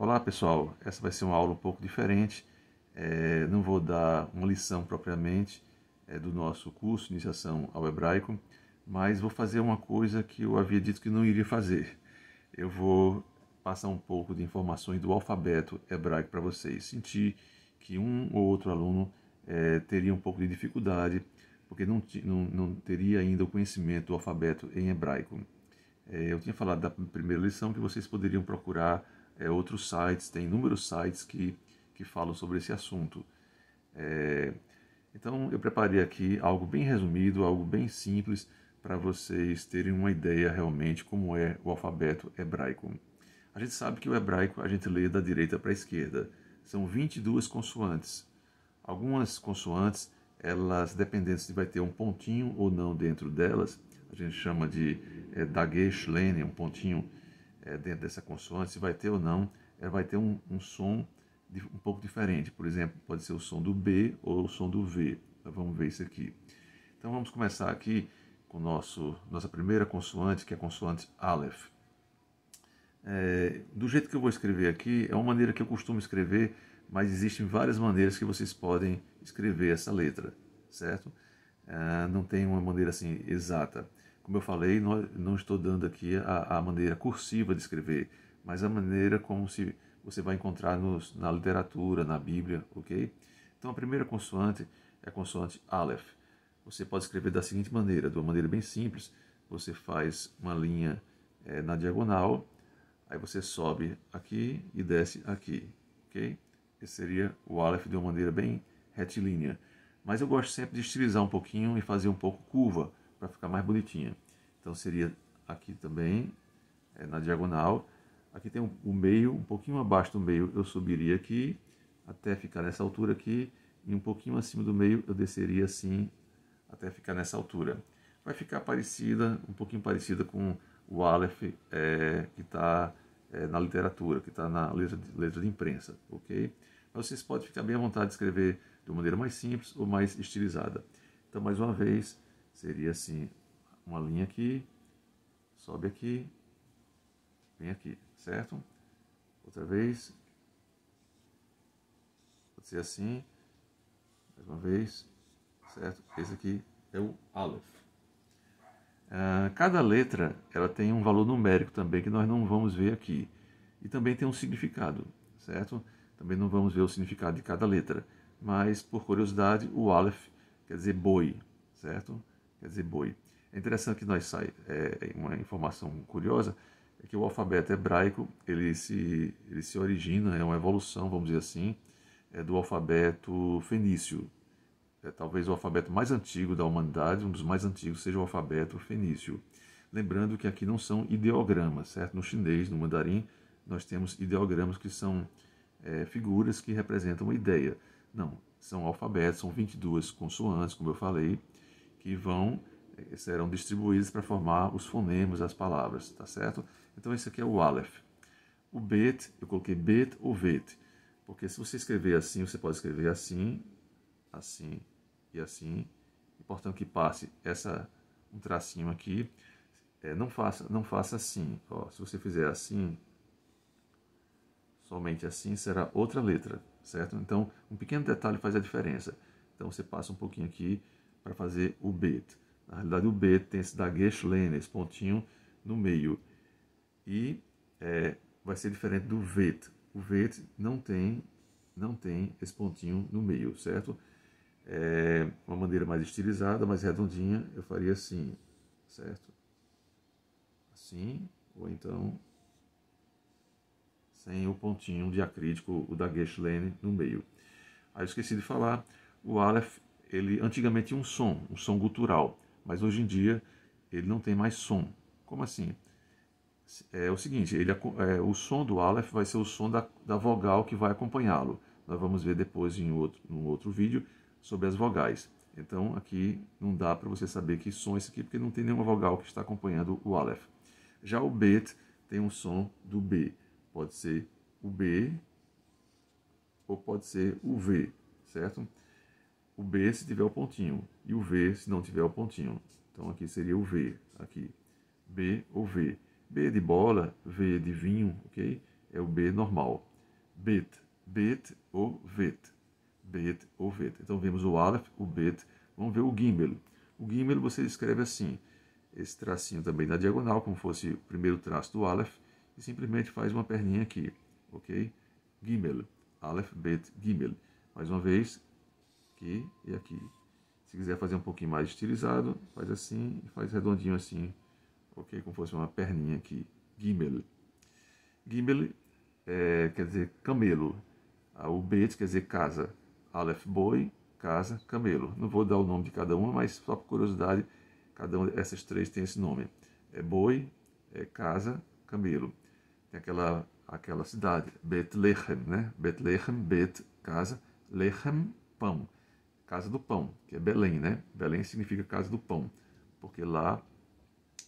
Olá pessoal, essa vai ser uma aula um pouco diferente. Não vou dar uma lição propriamente do nosso curso de Iniciação ao Hebraico, mas vou fazer uma coisa que eu havia dito que não iria fazer. Eu vou passar um pouco de informações do alfabeto hebraico para vocês. Senti que um ou outro aluno teria um pouco de dificuldade, porque não teria ainda o conhecimento do alfabeto em hebraico. Eu tinha falado da primeira lição que vocês poderiam procurar outros sites, tem inúmeros sites que falam sobre esse assunto. Então eu preparei aqui algo bem resumido, algo bem simples, para vocês terem uma ideia realmente como é o alfabeto hebraico. A gente sabe que o hebraico a gente lê da direita para a esquerda. São 22 consoantes. Algumas consoantes, elas, dependendo se vai ter um pontinho ou não dentro delas, a gente chama de dagesh lene, um pontinho dentro dessa consoante, se vai ter ou não, ela vai ter um som um pouco diferente. Por exemplo, pode ser o som do B ou o som do V. Então, vamos ver isso aqui. Então vamos começar aqui com nossa primeira consoante, que é a consoante Aleph. Do jeito que eu vou escrever aqui, é uma maneira que eu costumo escrever, mas existem várias maneiras que vocês podem escrever essa letra, certo? Não tem uma maneira assim exata. Como eu falei, não estou dando aqui a maneira cursiva de escrever, mas a maneira como se você vai encontrar na literatura, na Bíblia, ok? Então a primeira consoante é a consoante Aleph. Você pode escrever da seguinte maneira, de uma maneira bem simples. Você faz uma linha na diagonal, aí você sobe aqui e desce aqui, ok? Esse seria o Aleph de uma maneira bem retilínea. Mas eu gosto sempre de estilizar um pouquinho e fazer um pouco curva, para ficar mais bonitinha. Então seria aqui também, na diagonal. Aqui tem o meio, um pouquinho abaixo do meio eu subiria aqui, até ficar nessa altura aqui, e um pouquinho acima do meio eu desceria assim, até ficar nessa altura. Vai ficar parecida, um pouquinho parecida com o Aleph que está na literatura, que está na letra de imprensa, ok? Mas vocês podem ficar bem à vontade de escrever de uma maneira mais simples ou mais estilizada. Então, mais uma vez, seria assim, uma linha aqui, sobe aqui, vem aqui, certo? Outra vez, pode ser assim, mais uma vez, certo? Esse aqui é o Aleph. Cada letra ela tem um valor numérico também que nós não vamos ver aqui. E também tem um significado, certo? Também não vamos ver o significado de cada letra. Mas, por curiosidade, o Aleph quer dizer boi, certo? Quer dizer boi. É interessante que nós uma informação curiosa, é que o alfabeto hebraico ele se origina, é uma evolução, vamos dizer assim, do alfabeto fenício. Talvez o alfabeto mais antigo da humanidade, um dos mais antigos, seja o alfabeto fenício. Lembrando que aqui não são ideogramas, certo? No chinês, no mandarim, nós temos ideogramas que são figuras que representam uma ideia. Não, são alfabetos, são 22 consoantes, como eu falei, que serão distribuídas para formar os fonemas das palavras, tá certo? Então esse aqui é o Aleph. O Bet, eu coloquei Bet ou Vet, porque se você escrever assim, você pode escrever assim, assim e assim, e portanto que passe um tracinho aqui. Não faça assim, ó. Se você fizer assim, somente assim, será outra letra, certo? Então, um pequeno detalhe faz a diferença. Então, você passa um pouquinho aqui para fazer o Bet. Na realidade, o Bet tem esse dagesh lene, esse pontinho no meio. E vai ser diferente do Vet. O Vet não tem esse pontinho no meio, certo? Uma maneira mais estilizada, mais redondinha, eu faria assim, certo? Assim, ou então sem o pontinho diacrítico, o dagesh lene, no meio. Aí eu esqueci de falar, o Aleph, ele antigamente tinha um som gutural, mas hoje em dia ele não tem mais som. Como assim? É o seguinte, o som do Aleph vai ser o som da vogal que vai acompanhá-lo. Nós vamos ver depois em um outro vídeo sobre as vogais. Então aqui não dá para você saber que som é esse aqui, porque não tem nenhuma vogal que está acompanhando o Aleph. Já o Bet tem um som do B. Pode ser o B ou pode ser o V, certo? O B se tiver o pontinho e o V se não tiver o pontinho. Então aqui seria o V, aqui. B ou V. B de bola, V de vinho, ok? É o B normal. Bet. Bet ou vet. Bet ou vet. Então vemos o Aleph, o Bet. Vamos ver o Gimel. O Gimel você escreve assim, esse tracinho também na diagonal, como fosse o primeiro traço do Aleph, e simplesmente faz uma perninha aqui, ok? Gimel. Aleph, Bet, Gimel. Mais uma vez, aqui e aqui. Se quiser fazer um pouquinho mais estilizado, faz assim e faz redondinho assim, ok? Como fosse uma perninha aqui. Gimel. Gimel quer dizer camelo. O Bet quer dizer casa. Aleph, boi, casa, camelo. Não vou dar o nome de cada uma, mas só por curiosidade, cada uma dessas três tem esse nome. É boi, é casa, camelo. Tem aquela cidade, Bethlehem, né? Bethlehem, Bet, casa, Lechem, pão. Casa do pão, que é Belém, né? Belém significa casa do pão, porque lá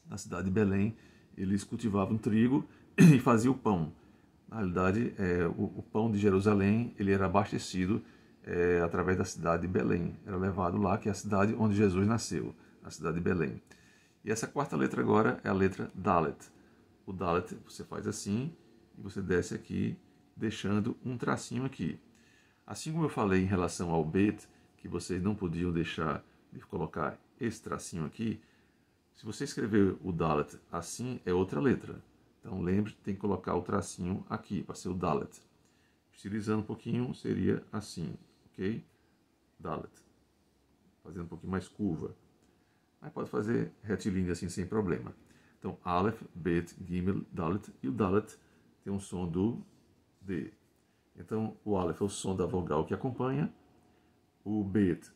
na cidade de Belém eles cultivavam trigo e faziam o pão. Na realidade, o pão de Jerusalém ele era abastecido através da cidade de Belém. Era levado lá, que é a cidade onde Jesus nasceu, a cidade de Belém. E essa quarta letra agora é a letra Dalet. O Dalet você faz assim e você desce aqui, deixando um tracinho aqui. Assim como eu falei em relação ao Bet, que vocês não podiam deixar de colocar esse tracinho aqui, se você escrever o Dalet assim, é outra letra. Então lembre que tem que colocar o tracinho aqui, para ser o Dalet. Estilizando um pouquinho, seria assim, ok? Dalet. Fazendo um pouquinho mais curva. Aí pode fazer retilíneo assim, sem problema. Então, Aleph, Bet, Gimel, Dalet. E o Dalet tem um som do D. Então, o Aleph é o som da vogal que acompanha. O Bet,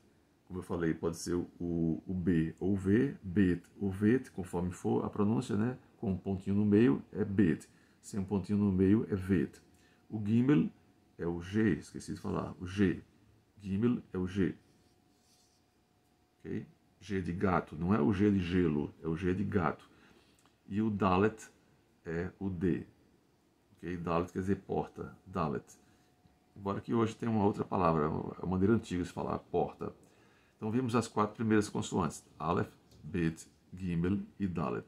como eu falei, pode ser o B ou o V. Bet ou Vet, conforme for a pronúncia, né? Com um pontinho no meio é Bet. Sem um pontinho no meio é Vet. O Gimel é o G, esqueci de falar, o G. Gimel é o G. Ok? G de gato, não é o G de gelo, é o G de gato. E o Dalet é o D. Ok? Dalet quer dizer porta, Dalet. Embora que hoje tem uma outra palavra, a maneira antiga de se falar porta. Então vimos as quatro primeiras consoantes, Aleph, Bet, Gimel e Dalet.